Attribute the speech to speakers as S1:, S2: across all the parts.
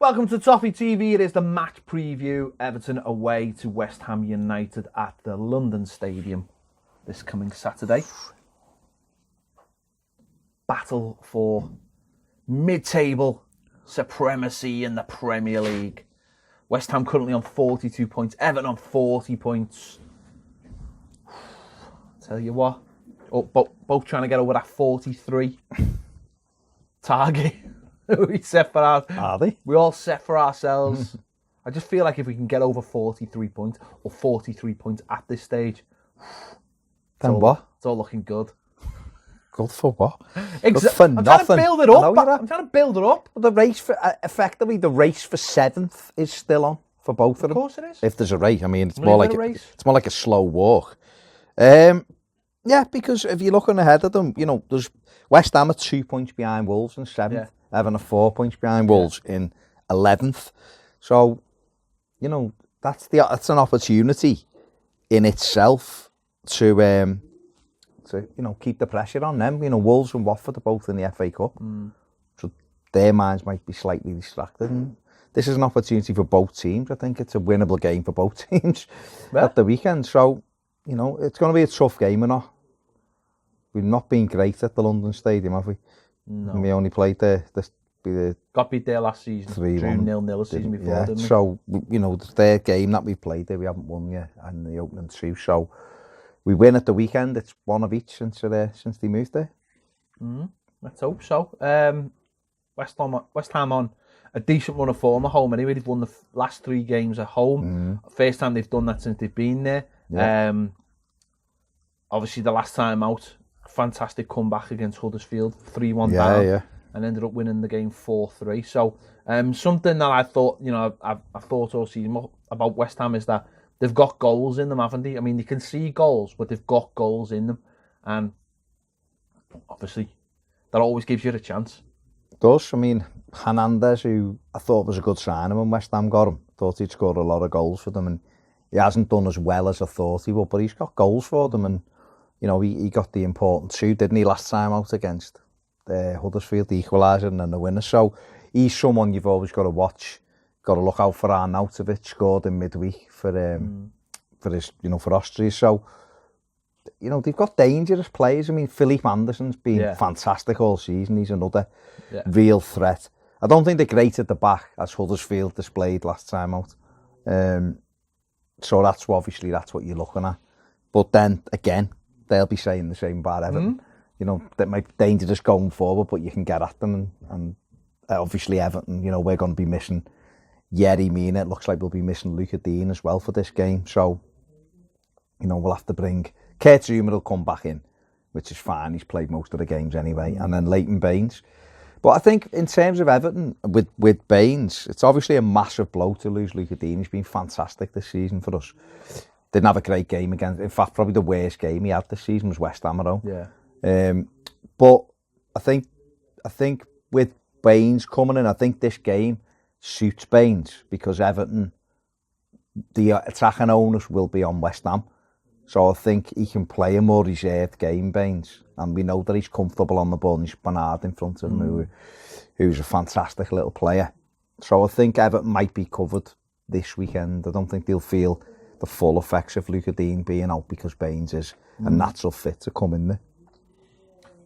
S1: Welcome to Toffee TV. It is the match preview. Everton away to West Ham United at the London Stadium this coming Saturday. Battle for mid-table supremacy in the Premier League. West Ham currently on 42 points. Everton on 40 points. Tell you what, both trying to get over that 43 target. We set for our,
S2: Are they?
S1: We all set for ourselves. I just feel like if we can get over 43 points or 43 points at this stage,
S2: Then what?
S1: It's all looking good.
S2: Good for what?
S1: Good
S2: for
S1: I'm
S2: nothing.
S1: trying to build it up.
S2: I'm
S1: trying to build it up.
S2: The race for effectively the race for 7th is still on for both of them.
S1: Of course it is.
S2: If there's a race, I mean, it's more like
S1: race.
S2: a slow walk. Yeah, because if you're looking ahead of them, you know, there's West Ham are 2 points behind Wolves in 7th.
S1: Yeah.
S2: Everton are 4 points behind Wolves in 11th. So, you know, that's an opportunity in itself to keep the pressure on them. You know, Wolves and Watford are both in the FA Cup, so their minds might be slightly distracted. And this is an opportunity for both teams. I think it's a winnable game for both teams at the weekend. So, you know, it's going to be a tough game or not. We've not been great at the London Stadium, have we?
S1: No.
S2: And we only played
S1: got beat there last season.
S2: 3-1.
S1: 0-0 the season before, didn't we?
S2: So, you know, the third game that we've played there, we haven't won yet, and the opening 2. So, we win at the weekend. It's one of each since they moved there.
S1: Let's hope so. West Ham on a decent run of form at home. Anyway, they've won the last 3 games at home. First time they've done that since they've been there. Yeah. Obviously, the last time out, fantastic comeback against Huddersfield, 3-1 down, and ended up winning the game 4-3. So, something that I thought, you know, I've thought all season about West Ham is that they've got goals in them, haven't they? I mean, they can see goals, but they've got goals in them, and obviously, that always gives you a chance.
S2: It does. I mean, Hernandez, who I thought was a good signing when West Ham got him, thought he'd scored a lot of goals for them, and he hasn't done as well as I thought he would, but he's got goals for them, and you know, he got the important 2, didn't he, last time out against Huddersfield, the equaliser and then the winner. So he's someone you've always got to watch, got to look out for. Arnautovic scored in midweek for Austria. So, you know, they've got dangerous players. I mean, Philippe Anderson's been fantastic all season. He's another real threat. I don't think they're great at the back, as Huddersfield displayed last time out. So that's what you're looking at. But then again, they'll be saying the same about Everton. You know, that might be dangerous going forward, but you can get at them. And obviously Everton, you know, we're going to be missing Yerry Mina. It looks like we'll be missing Luca Dean as well for this game. So, you know, we'll have to bring... Kurt Zouma will come back in, which is fine. He's played most of the games anyway. And then Leighton Baines. But I think in terms of Everton, with Baines, it's obviously a massive blow to lose Luca Dean. He's been fantastic this season for us. Didn't have a great game against... In fact, probably the worst game he had this season was West Ham at home.
S1: Yeah.
S2: But I think with Baines coming in, I think this game suits Baines because Everton, the attacking onus will be on West Ham. So I think he can play a more reserved game, Baines. And we know that he's comfortable on the ball and he's Bernard in front of him, who's a fantastic little player. So I think Everton might be covered this weekend. I don't think they'll feel the full effects of Luca Dean being out because Baines is a natural fit to come in there.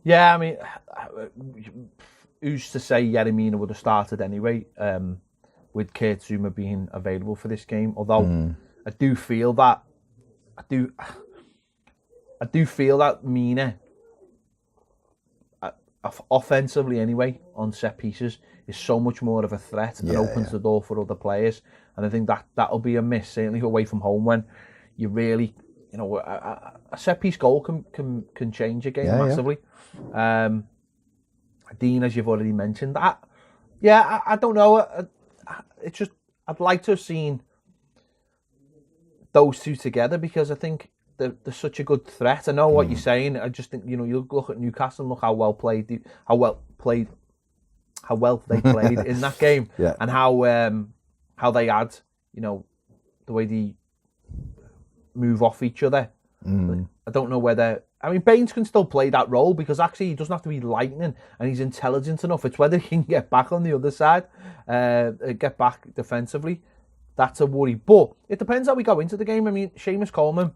S2: Yeah,
S1: I mean, who's to say Yerry Mina would have started anyway, with Kurt Zouma being available for this game? Although I do feel that Mina, offensively anyway, on set pieces, is so much more of a threat and opens the door for other players. And I think that'll be a miss, certainly away from home, when you really, you know, a set piece goal can change a game massively. Dean, as you've already mentioned, I don't know. It's just I'd like to have seen those two together because I think they're such a good threat. I know what you're saying. I just think, you know, you look at Newcastle and look how well they played in that game, and how they had, you know, the way they move off each other. I don't know whether I mean, Baines can still play that role because actually he doesn't have to be lightning and he's intelligent enough. It's whether he can get back on the other side, get back defensively. That's a worry. But it depends how we go into the game. I mean, Seamus Coleman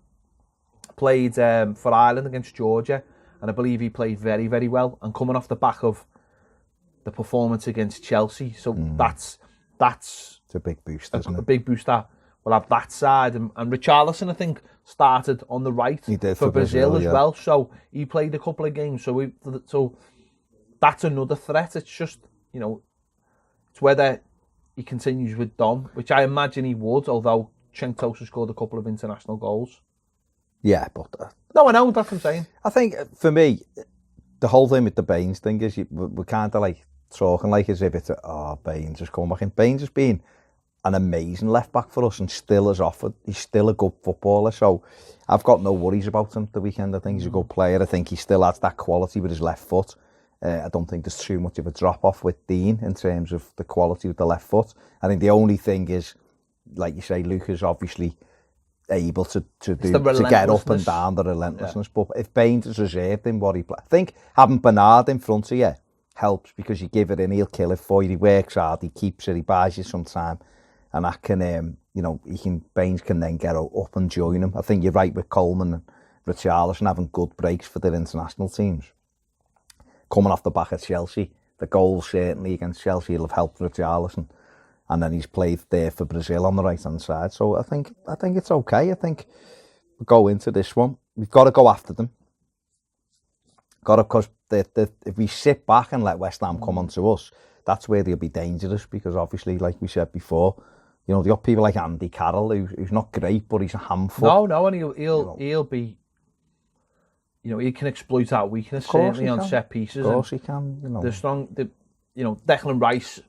S1: played for Ireland against Georgia, and I believe he played very, very well. And coming off the back of the performance against Chelsea, so that's
S2: it's a big boost, isn't it?
S1: A big boost that will have that side. And Richarlison, I think, started on the right for Brazil as well. So he played a couple of games. So that's another threat. It's just, it's whether he continues with Dom, which I imagine he would, although Cenk Tosun scored a couple of international goals.
S2: Yeah, but...
S1: No, I know, that's what I'm saying.
S2: I think, for me, the whole thing with the Baines thing is we're kind of like talking like as if it's, Baines has come back in. Baines has been an amazing left-back for us and still has offered. He's still a good footballer, so I've got no worries about him the weekend. I think he's a good player. I think he still has that quality with his left foot. I don't think there's too much of a drop-off with Dean in terms of the quality with the left foot. I think the only thing is, like you say, Luke is obviously able to get up and down, the relentlessness. Yeah. But if Baines is reserved in what he plays, I think having Bernard in front of you helps because you give it in, he'll kill it for you. He works hard, he keeps it, he buys you some time, and that can, Baines can then get up and join him. I think you're right with Coleman and Richarlison having good breaks for their international teams. Coming off the back of Chelsea, the goal certainly against Chelsea will have helped Richarlison. And then he's played there for Brazil on the right-hand side. So I think it's okay. I think we go into this one. We've got to go after them. Because if we sit back and let West Ham come onto us, that's where they'll be dangerous. Because obviously, like we said before, they got people like Andy Carroll, who's not great, but he's a handful.
S1: No, and he'll be. He can exploit our weakness certainly on set pieces.
S2: Of course he can.
S1: The strong, Declan Rice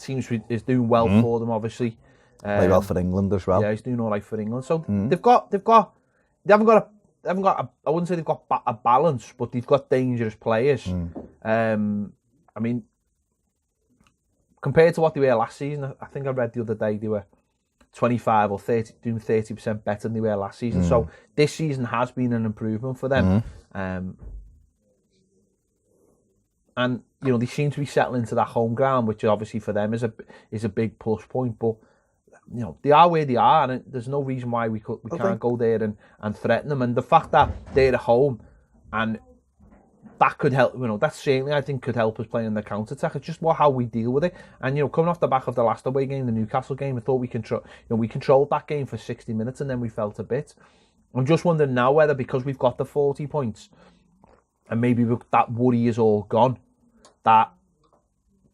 S1: is doing well for them, obviously.
S2: Play well for England as well.
S1: Yeah, he's doing all right for England. So they haven't got I wouldn't say they've got a balance, but they've got dangerous players. I mean, compared to what they were last season, I think I read the other day they were 25 or 30, doing 30% better than they were last season. So this season has been an improvement for them. And they seem to be settling into that home ground, which obviously for them is a big plus point. But they are where they are, and there's no reason why we can't go there and threaten them. And the fact that they're at home, and that could help. That certainly I think could help us play in the counter attack. It's just how we deal with it. And coming off the back of the last away game, the Newcastle game, I thought we controlled that game for 60 minutes, and then we felt a bit. I'm just wondering now whether because we've got the 40 points. And maybe that worry is all gone, that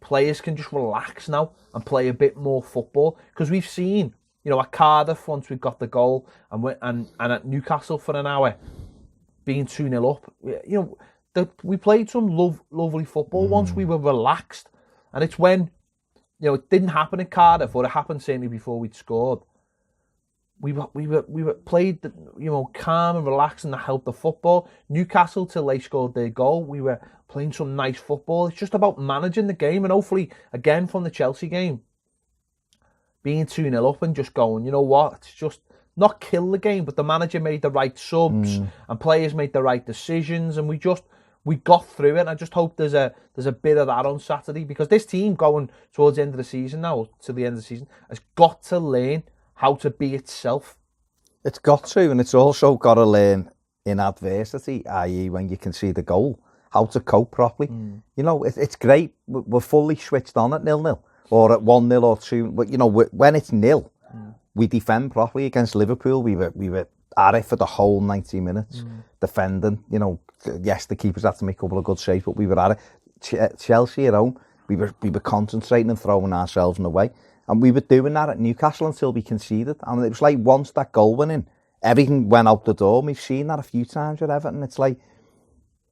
S1: players can just relax now and play a bit more football. Because we've seen, at Cardiff, once we've got the goal, and at Newcastle for an hour, being 2-0 up, we played some lovely football once we were relaxed. And it's when, it didn't happen at Cardiff, or it happened certainly before we'd scored. We were played, calm and relaxed, and that helped the football. Newcastle, till they scored their goal, we were playing some nice football. It's just about managing the game, and hopefully, again from the Chelsea game, being 2-0 up and just going, it's just not kill the game, but the manager made the right subs and players made the right decisions, and we got through it. And I just hope there's a bit of that on Saturday, because this team going towards the end of the season now, to the end of the season, has got to learn how to be itself.
S2: It's got to, and it's also got to learn in adversity, i.e. when you can see the goal, how to cope properly. It's great. We're fully switched on at 0-0 or at 1-0 or 2. But, when it's 0, we defend properly. Against Liverpool, we were at it for the whole 90 minutes, defending. Yes, the keepers had to make a couple of good saves, but we were at it. Chelsea at home, we were concentrating and throwing ourselves in the way. And we were doing that at Newcastle until we conceded. And it was like once that goal went in, everything went out the door. And we've seen that a few times with Everton. It's like,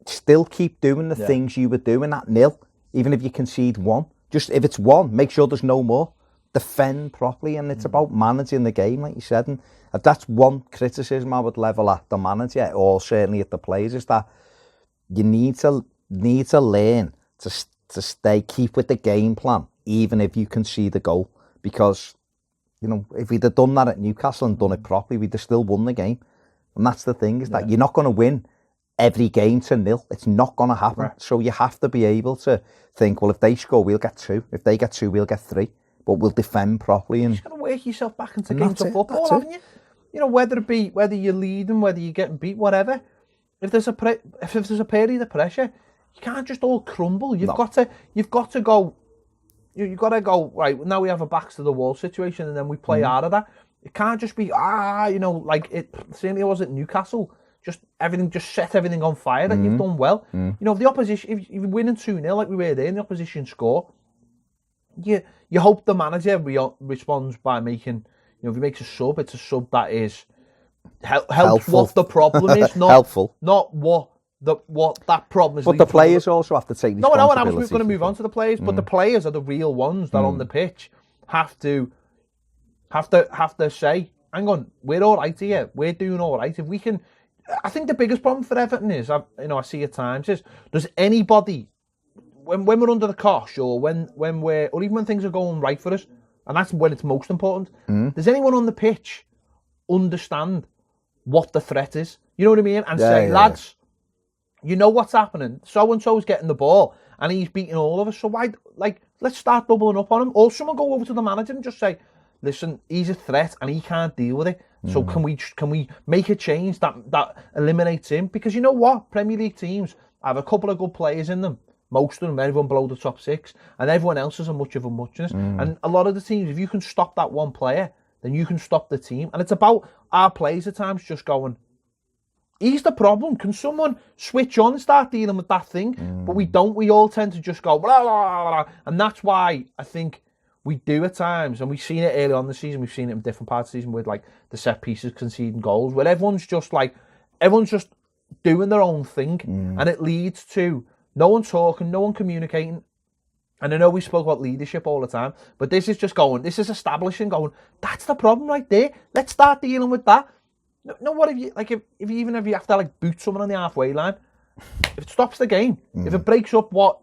S2: still keep doing the things you were doing at 0, even if you concede 1. Just if it's 1, make sure there's no more. Defend properly. And it's about managing the game, like you said. And that's one criticism I would level at the manager, or certainly at the players, is that you need to learn to keep with the game plan, even if you concede the goal. Because, if we'd have done that at Newcastle and done it properly, we'd have still won the game. And that's the thing, is that you're not going to win every game to 0. It's not going to happen. Right. So you have to be able to think, well, if they score, we'll get 2. If they get 2, we'll get 3. But we'll defend properly. And
S1: you've got to work yourself back into games of football, haven't you? You know, whether you're leading, whether you're getting beat, whatever. If there's a period of pressure, you can't just all crumble. You've got to go. You've got to go, right, now we have a backs to the wall situation and then we play out of that. It can't just be, like it certainly was at Newcastle. Just set everything on fire that you've done well. You know, if the opposition, if you're winning 2-0 like we were there and the opposition score, you hope the manager responds by making, you know, if he makes a sub, it's a sub that is helps what the problem is, not helpful, not what that problem is.
S2: But the players also have to take responsibility.
S1: No, I was going to move on to the players, but the players are the real ones that on the pitch have to say, hang on, we're all right here, we're doing all right. If we can, I think the biggest problem for Everton is, I see at times is, does anybody, when we're under the cosh or when we're, or even when things are going right for us, and that's when it's most important, does anyone on the pitch understand what the threat is? You know what I mean? And say, lads, you know what's happening. So-and-so's getting the ball and he's beating all of us. So why, let's start doubling up on him. Or someone go over to the manager and just say, listen, he's a threat and he can't deal with it. So can we make a change that eliminates him? Because you know what? Premier League teams have a couple of good players in them. Most of them, everyone below the top 6. And everyone else is a much of a muchness. And a lot of the teams, if you can stop that one player, then you can stop the team. And it's about our players at times just going, he's the problem. Can someone switch on and start dealing with that thing? But we don't. We all tend to just go, blah, blah, blah, blah. And that's why I think we do at times. And we've seen it early on in the season. We've seen it in different parts of the season with like the set pieces conceding goals, where everyone's just doing their own thing. And it leads to no one talking, no one communicating. And I know we spoke about leadership all the time, but this is establishing, going, that's the problem right there. Let's start dealing with that. No, what if you, like, if you have to, like, boot someone on the halfway line, if it stops the game, if it breaks up what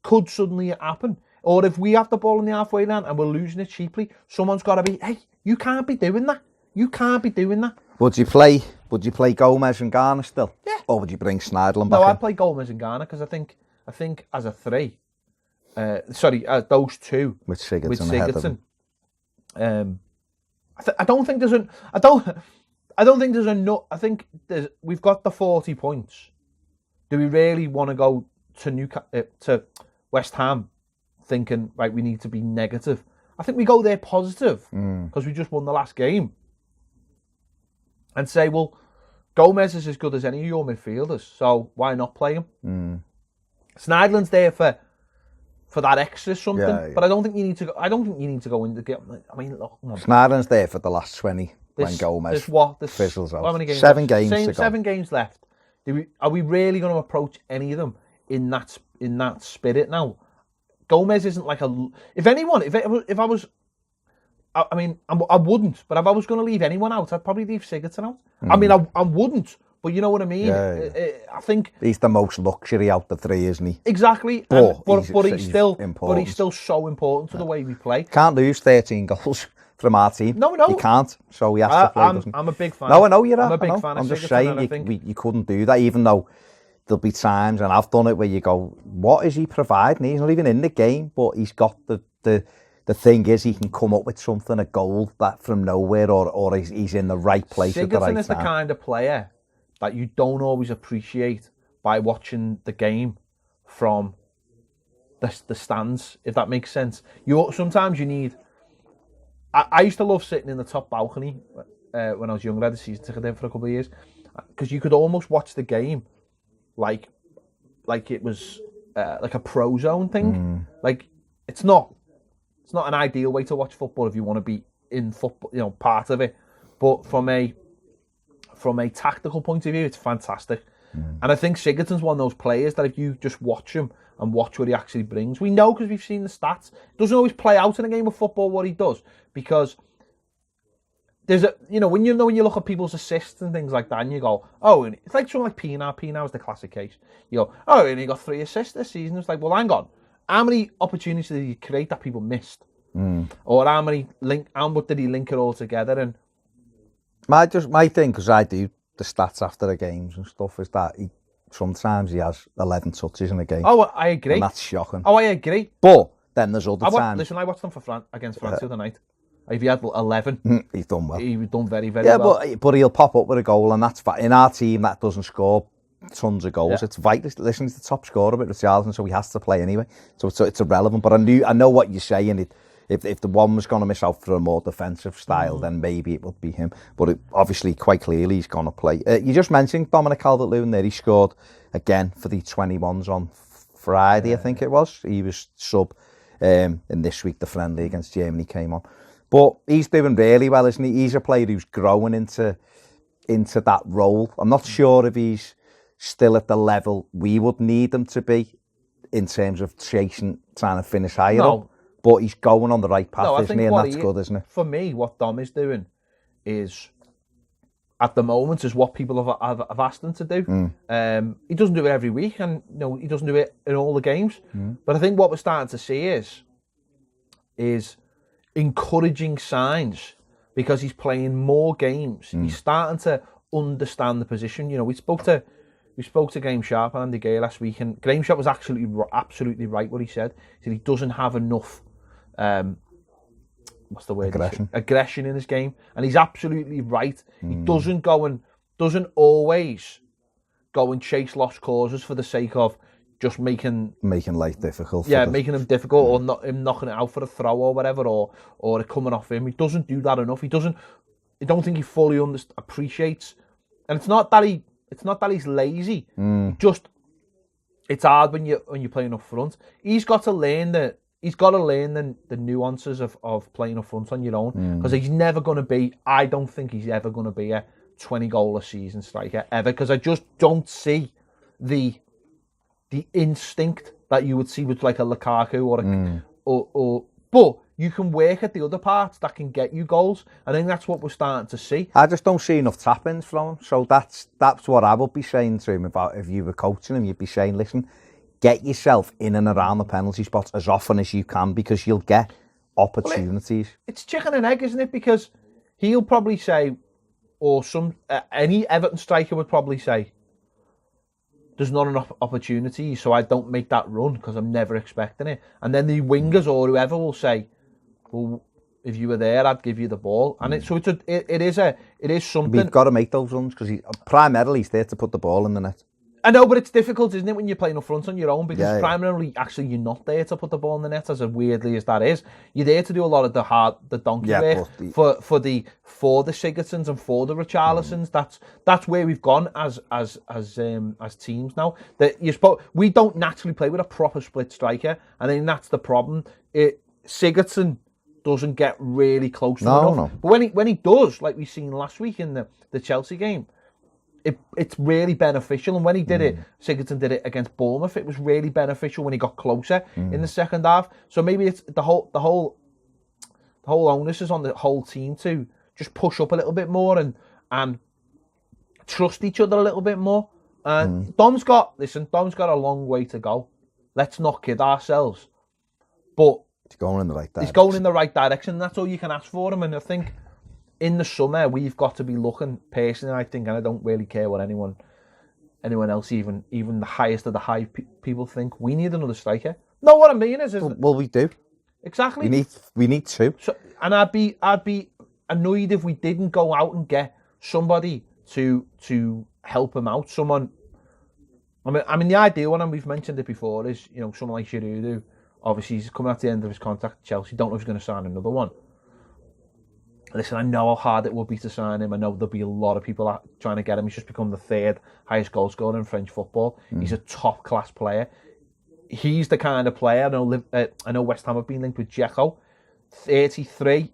S1: could suddenly happen, or if we have the ball on the halfway line and we're losing it cheaply, someone's got to be, hey, you can't be doing that. You can't be doing that.
S2: Would you play Gomez and Garner still? Yeah. Or would you bring Schneiderlin back in?
S1: No, I'd play Gomez and Garner because I think as a 3, those 2
S2: with Sigurdsson.
S1: I don't think there's enough. I think we've got the 40 points. Do we really want to go to West Ham thinking, right, we need to be negative? I think we go there positive because we just won the last game and say, well, Gomez is as good as any of your midfielders, so why not play him? Schneiderlin's there for that extra something, but I don't think you need to go. I don't think you need to go into get. I mean, look,
S2: Schneiderlin's there for the last 20 when Gomez fizzles out.
S1: How many games?
S2: 7 games to go.
S1: 7 games left. Are we really going to approach any of them in that spirit now? Gomez isn't like a. If I was, I mean, I wouldn't. But if I was going to leave anyone out, I'd probably leave Sigurdsson out. I mean, I wouldn't. But you know what I mean? I think
S2: he's the most luxury out the 3, isn't he?
S1: Exactly. But he's still so important to the way we play.
S2: Can't lose 13 goals from our team.
S1: No.
S2: You can't. So he has to play, doesn't he?
S1: I'm a big fan.
S2: No, I know you're
S1: I'm a big fan.
S2: I'm just saying you couldn't do that, even though there'll be times, and I've done it, where you go, what is he providing? He's not even in the game, but he's got the thing is he can come up with something, a goal that from nowhere, or he's in the right place at the right time.
S1: Sigurdsson is the kind of player that you don't always appreciate by watching the game from the stands, if that makes sense. Sometimes you need. I used to love sitting in the top balcony when I was younger. I had a season ticket there for a couple of years because you could almost watch the game like it was like a pro zone thing. Like it's not an ideal way to watch football if you want to be in football, part of it. But from a tactical point of view, it's fantastic. And I think Sigurdsson's one of those players that if you just watch him and watch what he actually brings, we know because we've seen the stats. It doesn't always play out in a game of football what he does, because there's when you look at people's assists and things like that, and you go, oh, and it's like someone like Pienaar. Pienaar was the classic case. You go, oh, and he got 3 assists this season. It's like, well, hang on, how many opportunities did he create that people missed, or how much did he link it all together? And
S2: my thing, because I do the stats after the games and stuff, is that sometimes he has 11 touches in a game.
S1: Oh, I agree.
S2: And that's shocking.
S1: Oh, I agree.
S2: But then there's other times.
S1: Listen, I watched him for against France the other night. If he had 11,
S2: he's done well.
S1: He's done very, very well.
S2: Yeah, but he'll pop up with a goal, and that's in our team that doesn't score tons of goals. It's vital. Listen, he's the top scorer with Richarlison, so he has to play anyway. So it's irrelevant. But I know what you're saying. If the one was going to miss out for a more defensive style, then maybe it would be him. But obviously, quite clearly, he's going to play. You just mentioned Dominic Calvert-Lewin there. He scored again for the 21s on Friday, I think it was. He was sub, and this week the friendly against Germany came on. But he's doing really well, isn't he? He's a player who's growing into that role. I'm not sure if he's still at the level we would need him to be in terms of trying to finish higher up. But he's going on the right path, isn't he? And that's good, isn't it?
S1: For me, what Dom is doing is, at the moment, is what people have asked him to do. He doesn't do it every week, and he doesn't do it in all the games. But I think what we're starting to see is encouraging signs, because he's playing more games. He's starting to understand the position. We spoke to Graham Sharp and Andy Gay last week, and Graham Sharp was absolutely right what he said. He said he doesn't have enough what's the word? Aggression in his game, and he's absolutely right. He doesn't always go and chase lost causes for the sake of just making life difficult. Yeah, making him difficult, or not him knocking it out for a throw or whatever, or it coming off him. He doesn't do that enough. I don't think he fully appreciates. And it's not that he's lazy. It's hard when you're playing up front. He's got to learn the nuances of playing up front on your own, because he's never going to be. I don't think he's ever going to be a 20 goal a season striker ever, because I just don't see the instinct that you would see with like a Lukaku or but you can work at the other parts that can get you goals. I think that's what we're starting to see.
S2: I just don't see enough tap-ins from him. So that's what I would be saying to him about if you were coaching him. You'd be saying, listen, get yourself in and around the penalty spots as often as you can, because you'll get opportunities. Well,
S1: it's chicken and egg, isn't it? Because he'll probably say, or any Everton striker would probably say, there's not enough opportunities, so I don't make that run because I'm never expecting it. And then the wingers or whoever will say, well, if you were there, I'd give you the ball. And it is something.
S2: We've got to make those runs, because primarily he's there to put the ball in the net.
S1: I know, but it's difficult, isn't it, when you're playing up front on your own, because primarily, actually, you're not there to put the ball in the net, as weirdly as that is. You're there to do a lot of the donkey work for the Sigurdssons and for the Richarlisons. That's where we've gone as teams now. We don't naturally play with a proper split striker, and I think that's the problem. Sigurdsson doesn't get really close to enough. No. But when he does, like we've seen last week in the Chelsea game, it's really beneficial. And when he did it, Sigurdsson did it against Bournemouth, it was really beneficial when he got closer in the second half. So maybe it's the whole onus is on the whole team to just push up a little bit more and trust each other a little bit more. And Dom's got a long way to go. Let's not kid ourselves. But
S2: he's going in the right direction.
S1: He's going in the right direction. That's all you can ask for him. And I think in the summer, we've got to be looking, personally, I think, and I don't really care what anyone else, even the highest of the high people think, we need another striker. No, what I mean is
S2: well, we do.
S1: Exactly.
S2: We need two. So,
S1: and I'd be annoyed if we didn't go out and get somebody to help him out. Someone. I mean, the ideal one, and we've mentioned it before, is someone like Giroud, who obviously he's coming at the end of his contract at Chelsea. Don't know if he's going to sign another one. Listen, I know how hard it would be to sign him. I know there'll be a lot of people trying to get him. He's just become the third highest goal scorer in French football. He's a top class player. He's the kind of player. I know West Ham have been linked with Dzeko. 33.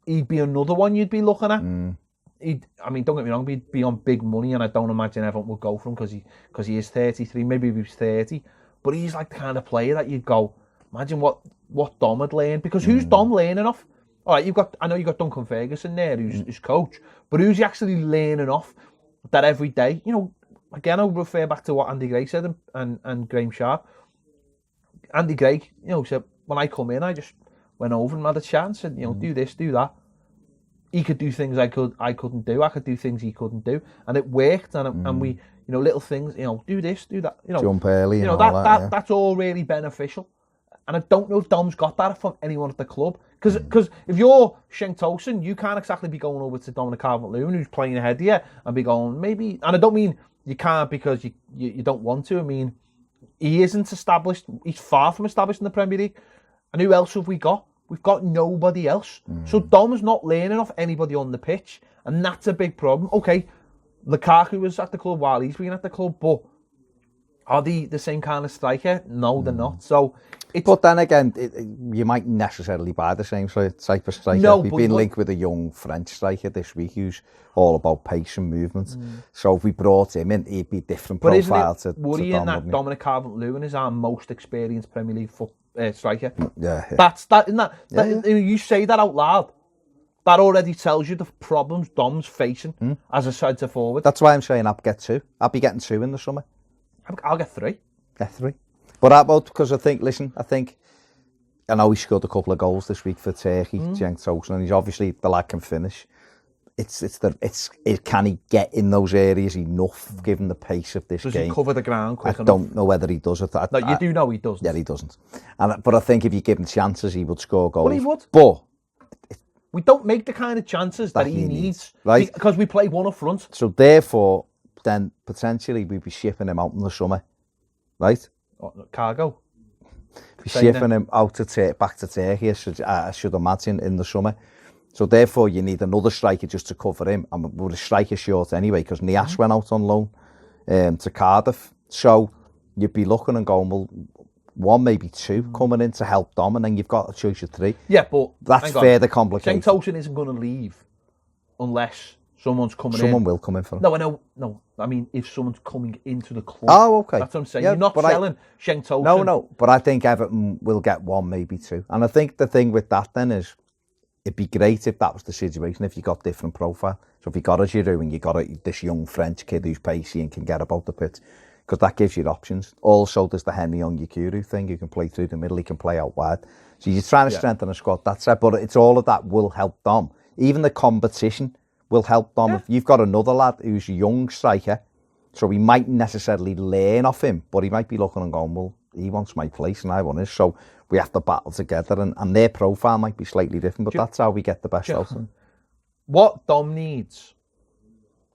S1: He'd be another one you'd be looking at. Don't get me wrong, he'd be on big money, and I don't imagine everyone would go for him because he is 33. Maybe if he was 30. But he's like the kind of player that you'd go, imagine what Dom had learned. Because who's Dom learning off? All right, I know you've got Duncan Ferguson there, who's his coach, but who's he actually learning off that every day? Again, I'll refer back to what Andy Gray said and Graham Sharp. Andy Gray, said, when I come in, I just went over and had a chance and, do this, do that. he could do things I couldn't do. I could do things he couldn't do, and it worked. And we, little things, do this, do that,
S2: jump early,
S1: that's all really beneficial. And I don't know if Dom's got that from anyone at the club. Because if you're Sheng Tosin, you can't exactly be going over to Dominic Calvert-Lewin, who's playing ahead of you, and be going, maybe... And I don't mean you can't because you don't want to. I mean, he isn't established. He's far from established in the Premier League. And who else have we got? We've got nobody else. So Dom's not learning off anybody on the pitch. And that's a big problem. Okay, Lukaku was at the club while he's been at the club, but are they the same kind of striker? No, they're not. So...
S2: But then again, you might necessarily buy the same type of striker.
S1: No,
S2: We've been linked with a young French striker this week who's all about pace and movement. So if we brought him in, he'd be different profile to Dom.
S1: Worrying that Dominic Calvert-Lewin is our most experienced Premier League striker.
S2: Yeah.
S1: You say that out loud. That already tells you the problems Dom's facing as a centre forward.
S2: That's why I'm saying I'll get 2. I'll be getting 2 in the summer.
S1: I'll get 3.
S2: Get 3. But because I know he scored a couple of goals this week for Turkey, Cenk Tosun, and he's obviously the lad can finish. Can he get in those areas enough given the pace of this game?
S1: Does he cover the ground quick enough?
S2: I don't know whether he does it.
S1: No, you do know he doesn't.
S2: Yeah, he doesn't. But I think if you give him chances, he would score goals.
S1: Well, he would.
S2: But
S1: we don't make the kind of chances that he needs,
S2: right?
S1: Because we play one up front.
S2: So therefore, then potentially we'd be shipping him out in the summer, right?
S1: Cargo.
S2: Be shipping him out back to Turkey, I should imagine, in the summer. So therefore, you need another striker just to cover him. And we're a striker short anyway, because Niasse went out on loan to Cardiff. So you'd be looking and going, well, 1, maybe 2 coming in to help Dom, and then you've got a choice of 3.
S1: Yeah, but
S2: that's further complicated.
S1: Cenk Tosin isn't going to leave unless someone's coming in.
S2: Someone will come in for him.
S1: No, I know. No, I mean, if someone's coming into the club.
S2: Oh, okay.
S1: That's what I'm saying. Yeah, you're not selling Cenk Tosin.
S2: No. But I think Everton will get 1, maybe 2. And I think the thing with that then is, it'd be great if that was the situation, if you got different profile. So if you got a Giroud and you got this young French kid who's pacey and can get about the pitch, because that gives you options. Also, there's the Henry Onyekuru thing. You can play through the middle, he can play out wide. So you're trying to strengthen a squad, that's it. But it's all of that will help Dom. Even the competition will help Dom. If you've got another lad who's a young striker, so he might necessarily learn off him, but he might be looking and going, well, he wants my place and I want his, so we have to battle together, and their profile might be slightly different, but that's how we get the best out of them.
S1: What Dom needs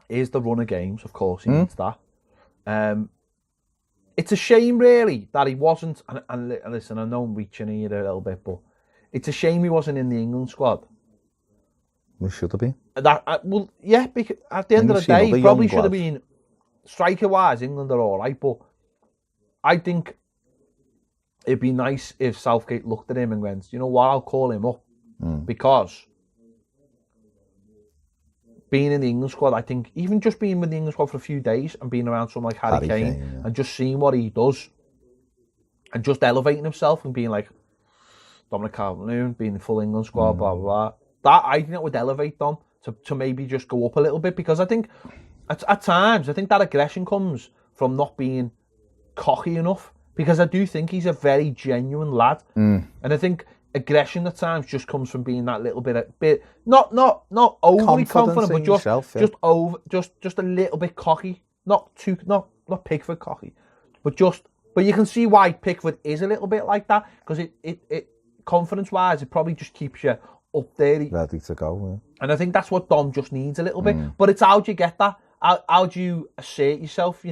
S1: is the run of games, of course, he needs that. It's a shame, really, that he wasn't, and listen, I know I'm reaching here a little bit, but it's a shame he wasn't in the England squad.
S2: We should have been.
S1: Well, yeah, because at the end of the day, he probably should have been. Striker-wise, England are all right, but I think it'd be nice if Southgate looked at him and went, you know what, I'll call him up. Because being in the England squad, I think, even just being with the England squad for a few days and being around someone like Harry Kane and just seeing what he does and just elevating himself and being like Dominic Calvert-Lewin, being in the full England squad, blah, blah, blah. I think that would elevate Dom to maybe just go up a little bit, because I think at times, I think that aggression comes from not being cocky enough, because I do think he's a very genuine lad. And I think aggression at times just comes from being that little bit not overly confident, but just yourself, just a little bit cocky. Not Pickford cocky, but you can see why Pickford is a little bit like that, because it confidence wise, it probably just keeps you up there,
S2: ready to go. Yeah.
S1: And I think that's what Dom just needs a little bit. But it's how do you get that? How do you assert yourself?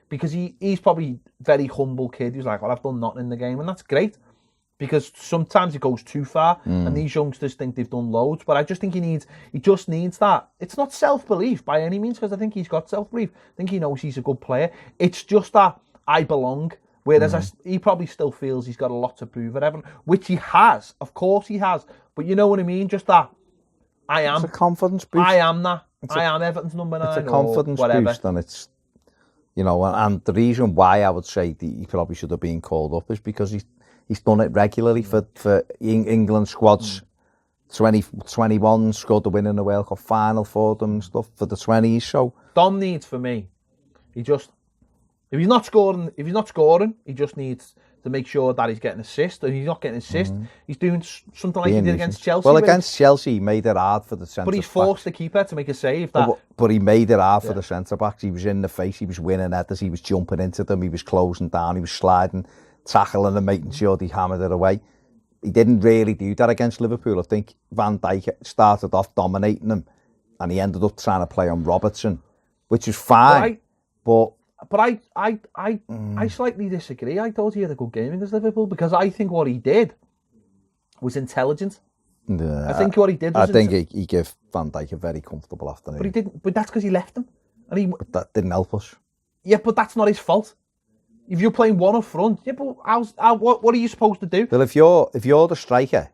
S1: Because he's probably very humble kid who's like, well, I've done nothing in the game, and that's great, because sometimes it goes too far, and these youngsters think they've done loads. But I just think he just needs that. It's not self-belief by any means, because I think he's got self-belief. I think he knows he's a good player. It's just that I belong. Whereas he probably still feels he's got a lot to prove at Everton, which he has. Of course he has. But you know what I mean? Just that I am.
S2: It's a confidence boost.
S1: I am that. I am Everton's number 9.
S2: It's a confidence boost, and it's, and the reason why I would say that he probably should have been called up is because he's done it regularly for England squads. 21 scored the win in the World Cup final for them and stuff for the 20s. So
S1: Dom needs, for me, if he's not scoring, he just needs to make sure that he's getting assist, and he's not getting assist. He's doing something like he did against Chelsea.
S2: Well, against Chelsea, he made it hard for the centre-backs.
S1: But he's forced the keeper to make a save.
S2: But he made it hard for the centre-backs. He was in the face, he was winning headers, he was jumping into them, he was closing down, he was sliding, tackling and making sure he hammered it away. He didn't really do that against Liverpool. I think Van Dijk started off dominating him, and he ended up trying to play on Robertson, which is fine. But I slightly disagree. I thought he had a good game against Liverpool because I think what he did was intelligent. I think what he did was he gave Van Dijk a very comfortable afternoon.
S1: But he didn't. But that's because he left him.
S2: But that didn't help us.
S1: Yeah, but that's not his fault. If you're playing one up front, yeah, but what are you supposed to do?
S2: Well, if you're the striker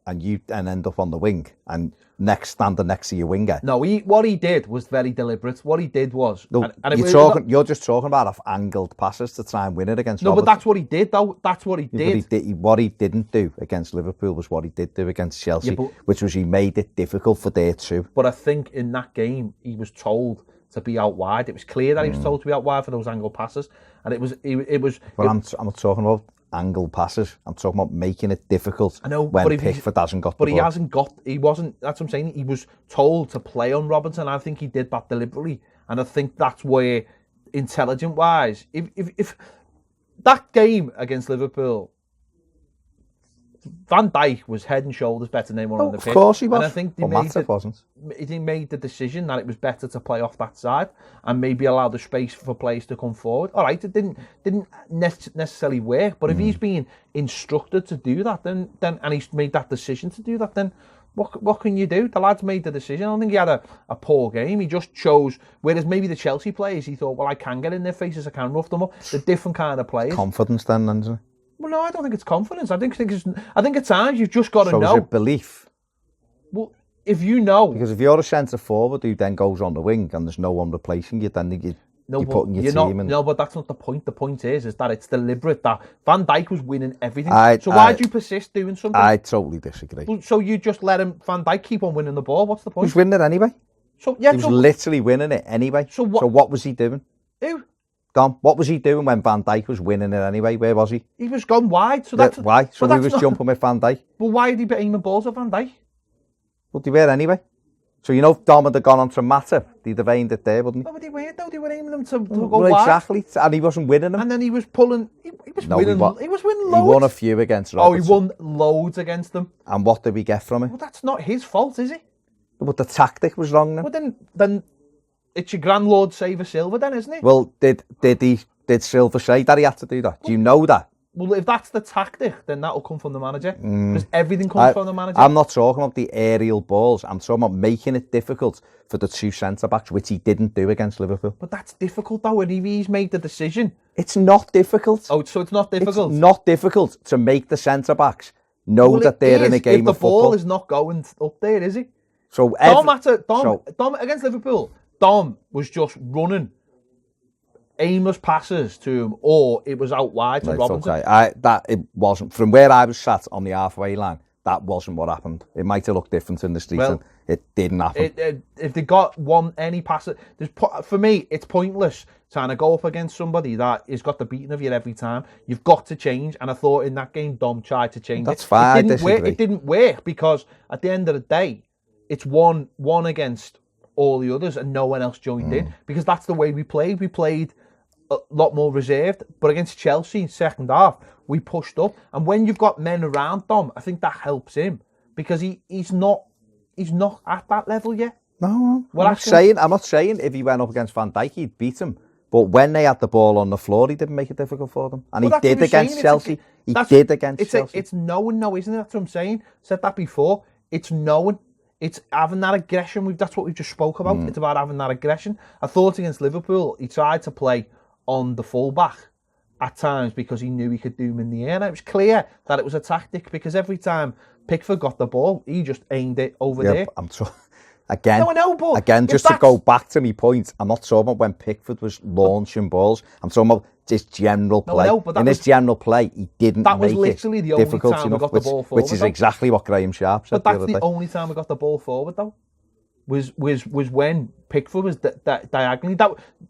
S2: and you end up on the wing and standing next to your winger.
S1: No, what he did was very deliberate. What he did was...
S2: No, you're just talking about off-angled passes to try and win it against
S1: No,
S2: Robertson.
S1: But that's what he did, though. That's what he did.
S2: What he didn't do against Liverpool was what he did do against Chelsea, which was he made it difficult for their two.
S1: But I think in that game, he was told to be out wide. It was clear that he was told to be out wide for those angle passes. And it was...
S2: But I'm not talking about angle passes. I'm talking about making it difficult.
S1: I know,
S2: when Pickford hasn't got the ball.
S1: But he hasn't got... He wasn't... That's what I'm saying. He was told to play on Robinson. I think he did that deliberately. And I think that's where, intelligent-wise, if that game against Liverpool, Van Dijk was head and shoulders better than anyone on the pitch.
S2: Of course he was.
S1: And I think they made the decision that it was better to play off that side and maybe allow the space for players to come forward. All right, it didn't necessarily work, but if he's being instructed to do that, then and he's made that decision to do that, then what can you do? The lad's made the decision. I don't think he had a poor game. He just chose, whereas maybe the Chelsea players, he thought, well, I can get in their faces, I can rough them up. They're different kind of players.
S2: Confidence then, isn't it?
S1: Well, no, I don't think it's confidence. I think at times you've just got to know.
S2: So is it belief?
S1: Well, if you know...
S2: Because if you're a centre-forward who then goes on the wing and there's no one replacing you, then you're putting your team in...
S1: No, but that's not the point. The point is that it's deliberate, that Van Dijk was winning everything. So why do you persist doing something?
S2: I totally disagree.
S1: So you just let Van Dijk keep on winning the ball? What's the point?
S2: He was winning it anyway.
S1: So, yeah,
S2: he was literally winning it anyway. So what was he doing?
S1: Who?
S2: Dom, what was he doing when Van Dijk was winning it anyway? Where was he?
S1: He was gone wide. So that's
S2: why. So he was jumping with Van Dijk.
S1: Well, why did he be aiming balls at Van Dijk?
S2: Well, they were anyway. So you know, if Dom had gone on to Matip, he'd have aimed it there, wouldn't he?
S1: No, but they weren't though. They were aiming them to go wide.
S2: Exactly, and he wasn't winning them.
S1: And then he was pulling. He was winning loads.
S2: He won a few against Robertson.
S1: Oh, he won loads against them.
S2: And what did we get from it?
S1: Well, that's not his fault, is it?
S2: But the tactic was wrong then.
S1: Well, then it's your grand lord Saver Silva then, isn't it?
S2: Well, did Silva say that he had to do that? Do you know that?
S1: Well, if that's the tactic, then that'll come from the manager. Because everything comes from the manager.
S2: I'm not talking about the aerial balls. I'm talking about making it difficult for the two centre-backs, which he didn't do against Liverpool.
S1: But that's difficult, though, when he's made the decision.
S2: It's not difficult.
S1: Oh, so it's not difficult?
S2: It's not difficult to make the centre-backs know that they're in a game of football.
S1: The ball is not going up there, is it?
S2: So
S1: Dom against Liverpool, Dom was just running aimless passes to him, or it was out wide to Robinson.
S2: Okay. It wasn't, from where I was sat on the halfway line, that wasn't what happened. It might have looked different in the street, and it didn't happen.
S1: If they got any passes, for me, it's pointless trying to go up against somebody that has got the beating of you every time. You've got to change, and I thought in that game, Dom tried to change.
S2: That's fine.
S1: It didn't work because at the end of the day, it's one against all the others, and no one else joined in, because that's the way we played. We played a lot more reserved, but against Chelsea second half we pushed up, and when you've got men around Dom, I think that helps him, because he's not at that level yet.
S2: No, I'm not saying if he went up against Van Dijk he'd beat him, but when they had the ball on the floor he didn't make it difficult for them, and he did against Chelsea. It's
S1: knowing, isn't it? That's what I'm saying. Said that before. It's knowing. It's having that aggression. That's what we just spoke about. It's about having that aggression. I thought against Liverpool he tried to play on the fullback at times because he knew he could do him in the air. And it was clear that it was a tactic, because every time Pickford got the ball, he just aimed it over there.
S2: Again, just to go back to my point, I'm not talking about when Pickford was launching balls. I'm talking about his general play. His general play, he didn't make it
S1: the
S2: difficult
S1: only time
S2: enough,
S1: we got the ball forward,
S2: which is exactly what Graham Sharp said.
S1: But that's the only time we got the ball forward, though. was when Pickford was diagonally.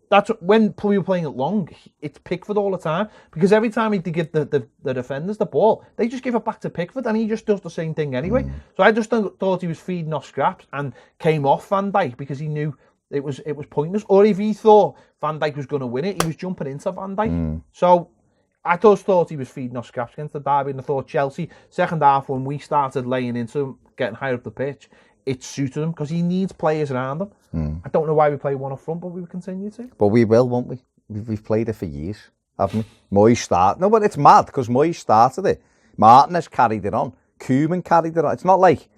S1: That's when we were playing it long. It's Pickford all the time, because every time he'd give the defenders the ball, they just give it back to Pickford, and he just does the same thing anyway. So I just thought he was feeding off scraps and came off Van Dijk because he knew it was pointless. Or if he thought Van Dijk was going to win it, he was jumping into Van Dijk. So I just thought he was feeding off scraps against the derby, and I thought Chelsea, second half, when we started laying into him, getting higher up the pitch, it suited him because he needs players around him. I don't know why we play one up front, but we will continue to.
S2: But we will, won't we? We've played it for years, haven't we? Moyes started. No, but it's mad because Moyes started it. Martinez carried it on. Koeman carried it on. It's not like,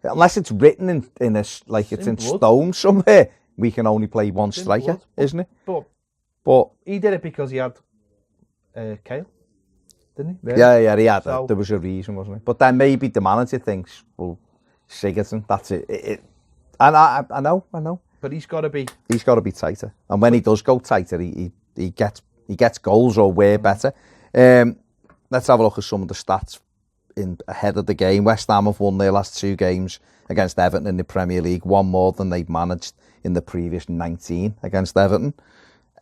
S2: unless it's written in a, like it's in stone somewhere, we can only play one striker, isn't it? But
S1: he did it because he had Kale, didn't he? Really?
S2: Yeah, he had. So, there was a reason, wasn't it? But then maybe the manager thinks, well, Sigurdsson, that's it. And I know.
S1: But he's got to be
S2: tighter. And when he does go tighter, he gets goals or way better. Let's have a look at some of the stats ahead of the game. West Ham have won their last 2 games against Everton in the Premier League, one more than they've managed in the previous 19 against Everton.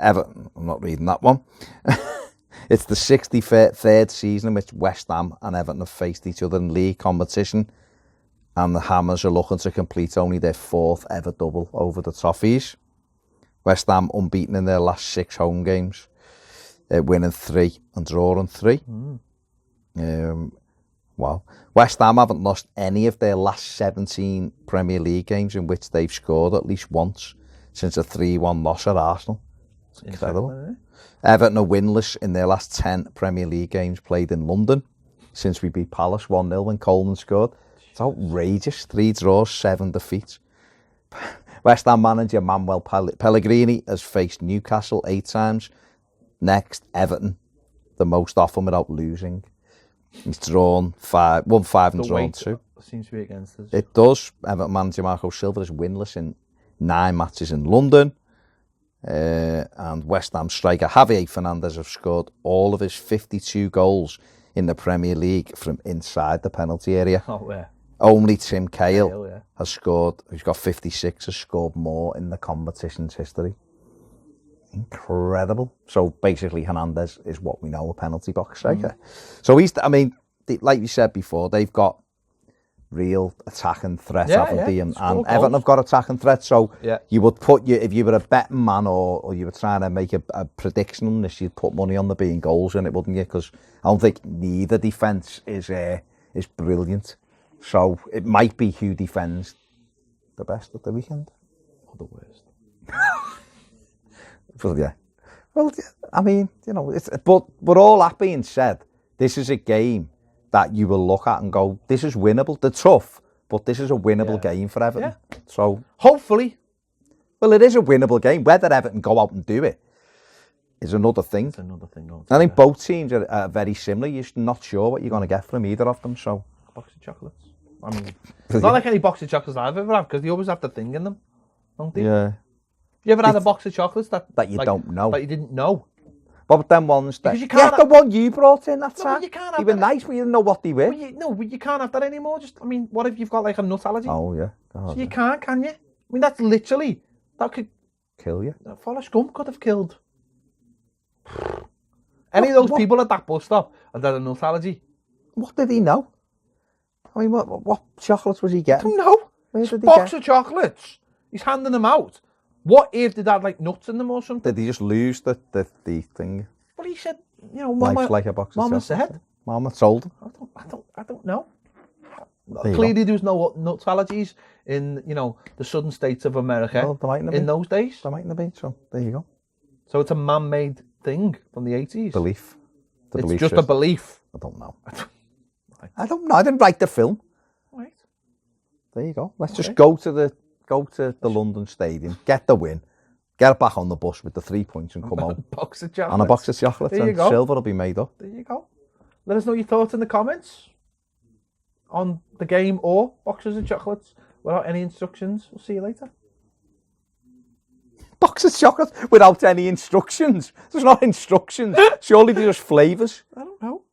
S2: I'm not reading that one. It's the 63rd season in which West Ham and Everton have faced each other in league competition, and the Hammers are looking to complete only their 4th ever double over the Toffees. West Ham unbeaten in their last 6 home games, winning 3 and drawing 3. Wow. West Ham haven't lost any of their last 17 Premier League games in which they've scored at least once since a 3-1 loss at Arsenal. It's incredible. Everton are winless in their last 10 Premier League games played in London since we beat Palace 1-0 when Coleman scored. It's outrageous. 3 draws, 7 defeats. West Ham manager Manuel Pellegrini has faced Newcastle 8 times. Next, Everton, the most often without losing. He's won 5 and drawn 2.
S1: Seems to be against us.
S2: It does. Everton manager Marco Silva is winless in 9 matches in London. And West Ham striker Javier Fernandez have scored all of his 52 goals in the Premier League from inside the penalty area.
S1: Oh, yeah.
S2: Only Tim Cahill has scored, who's got 56, has scored more in the competition's history. Incredible. So basically Hernandez is what we know, a penalty box striker. So like you said before, they've got real attacking threat, haven't they? And Everton have got attacking threat. So you would put, if you were a betting man or you were trying to make a prediction on this, you'd put money on there being goals in it, wouldn't you? Because I don't think neither defence is brilliant. So it might be who defends the best at the weekend.
S1: Or the worst.
S2: Well, yeah. Well, I mean, you know, but all that being said, this is a game that you will look at and go, this is winnable. They're tough, but this is a winnable game for Everton. Yeah. So
S1: hopefully.
S2: Well, it is a winnable game. Whether Everton go out and do it is another thing.
S1: It's another thing.
S2: I think both teams are very similar. You're not sure what you're going to get from either of them. So
S1: a box of chocolates. I mean, it's not like any box of chocolates I've ever had, because they always have the thing in them, don't they?
S2: Yeah.
S1: You ever had a box of chocolates that
S2: you don't know?
S1: That you didn't know?
S2: But them ones that... the one you brought in that time.
S1: You can't have
S2: they were nice, but you didn't know what they were.
S1: But you can't have that anymore. What if you've got like a nut allergy?
S2: Oh, yeah. God,
S1: so you can't, can you? I mean, that's literally... That could...
S2: kill you.
S1: Forrest Gump could have killed. Any of those people at that bus stop had a nut allergy.
S2: What did he know? I mean, what chocolates was he getting?
S1: I don't know.
S2: Where did he
S1: box of chocolates. He's handing them out. What if they had like nuts in them or something?
S2: Did he just lose the thing?
S1: Well, he said, you know, Mama.
S2: Life's like a box of chocolates.
S1: Mama said.
S2: Mama told him.
S1: I don't know. Clearly, there was no nut allergies in, you know, the southern states of America in those days.
S2: There mightn't have been. So there you go.
S1: So it's a man-made thing from the 80s.
S2: Belief.
S1: It's just a belief.
S2: I don't know. I don't know. I didn't write the film.
S1: Right.
S2: There you go. Let's just go to the London Stadium, get the win, get back on the bus with the 3 points and come home.
S1: Box of chocolates.
S2: And a box of chocolates,
S1: and
S2: silver will be made up.
S1: There you go. Let us know your thoughts in the comments on the game or boxes of chocolates without any instructions. We'll see you later.
S2: Box of chocolates without any instructions? There's no instructions. Surely they're just flavours.